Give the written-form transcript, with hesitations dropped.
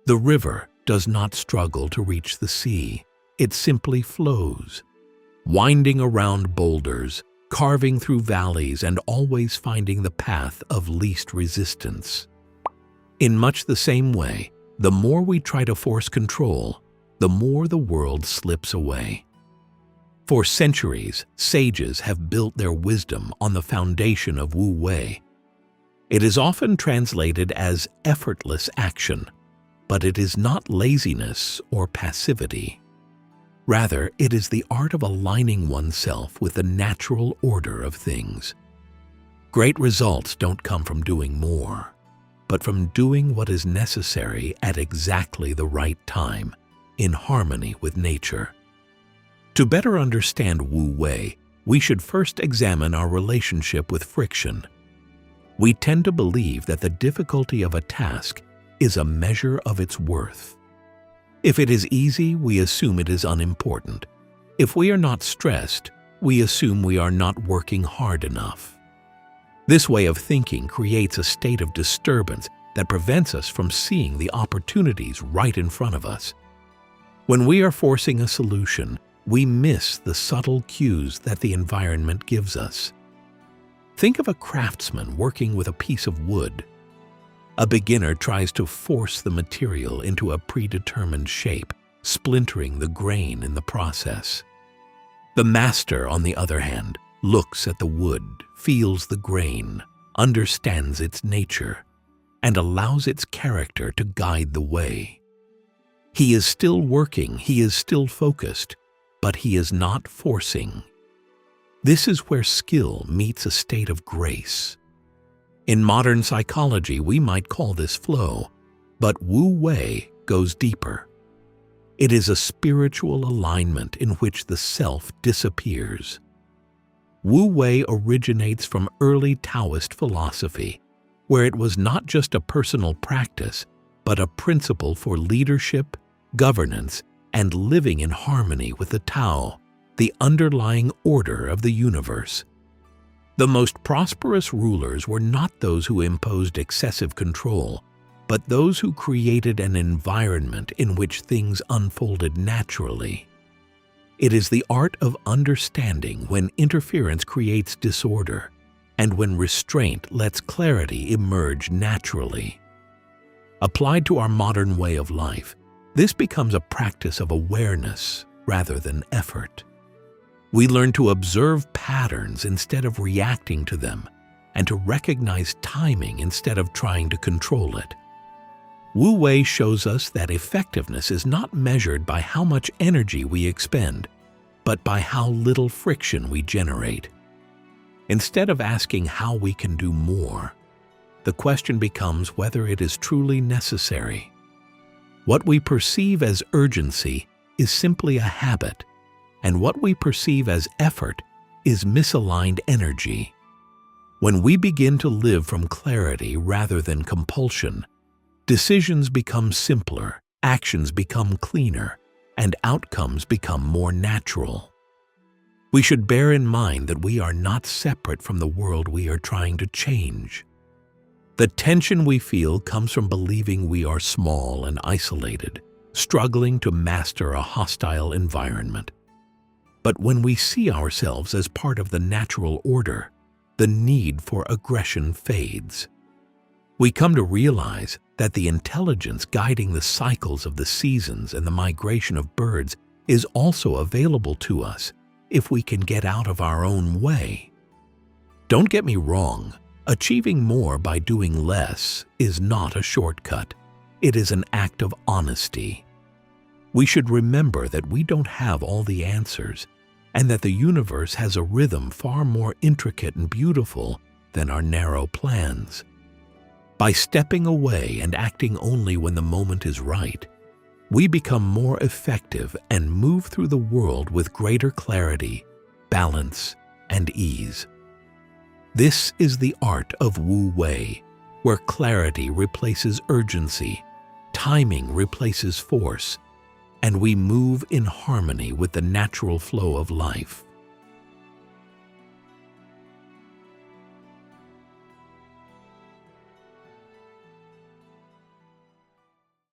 The river does not struggle to reach the sea. It simply flows, winding around boulders, carving through valleys, and always finding the path of least resistance. In much the same way, the more we try to force control, the more the world slips away. For centuries, sages have built their wisdom on the foundation of Wu Wei. It is often translated as effortless action, but it is not laziness or passivity. Rather, it is the art of aligning oneself with the natural order of things. Great results don't come from doing more, but from doing what is necessary at exactly the right time, in harmony with nature. To better understand Wu Wei, we should first examine our relationship with friction. We tend to believe that the difficulty of a task is a measure of its worth. If it is easy, we assume it is unimportant. If we are not stressed, we assume we are not working hard enough. This way of thinking creates a state of disturbance that prevents us from seeing the opportunities right in front of us. When we are forcing a solution, we miss the subtle cues that the environment gives us. Think of a craftsman working with a piece of wood. A beginner tries to force the material into a predetermined shape, splintering the grain in the process. The master, on the other hand, looks at the wood, feels the grain, understands its nature, and allows its character to guide the way. He is still working, he is still focused, but he is not forcing. This is where skill meets a state of grace. In modern psychology, we might call this flow, but Wu Wei goes deeper. It is a spiritual alignment in which the self disappears. Wu Wei originates from early Taoist philosophy, where it was not just a personal practice, but a principle for leadership, governance, and living in harmony with the Tao, the underlying order of the universe. The most prosperous rulers were not those who imposed excessive control, but those who created an environment in which things unfolded naturally. It is the art of understanding when interference creates disorder, and when restraint lets clarity emerge naturally. Applied to our modern way of life, this becomes a practice of awareness rather than effort. We learn to observe patterns instead of reacting to them, and to recognize timing instead of trying to control it. Wu Wei shows us that effectiveness is not measured by how much energy we expend, but by how little friction we generate. Instead of asking how we can do more, the question becomes whether it is truly necessary. What we perceive as urgency is simply a habit, and what we perceive as effort is misaligned energy. When we begin to live from clarity rather than compulsion, decisions become simpler, actions become cleaner, and outcomes become more natural. We should bear in mind that we are not separate from the world we are trying to change. The tension we feel comes from believing we are small and isolated, struggling to master a hostile environment. But when we see ourselves as part of the natural order, the need for aggression fades. We come to realize that the intelligence guiding the cycles of the seasons and the migration of birds is also available to us if we can get out of our own way. Don't get me wrong, achieving more by doing less is not a shortcut. It is an act of honesty. We should remember that we don't have all the answers, and that the universe has a rhythm far more intricate and beautiful than our narrow plans. By stepping away and acting only when the moment is right, we become more effective and move through the world with greater clarity, balance, and ease. This is the art of Wu Wei, where clarity replaces urgency, timing replaces force, and we move in harmony with the natural flow of life.